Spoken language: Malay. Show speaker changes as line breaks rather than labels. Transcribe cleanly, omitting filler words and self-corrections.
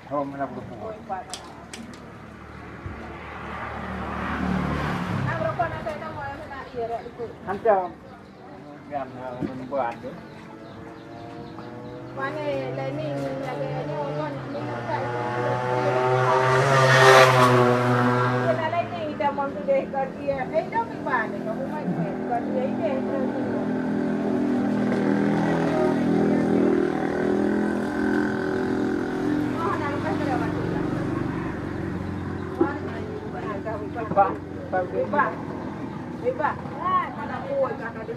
Oh, mana boleh buat? Hancam. Gan membuat tu.
Mana learning lagi orang ni tak. Kita learning dah mampu deh kerja. Dah gimana? Kamu main kerja ini. Bebas. Bebas. Mana boleh kan ada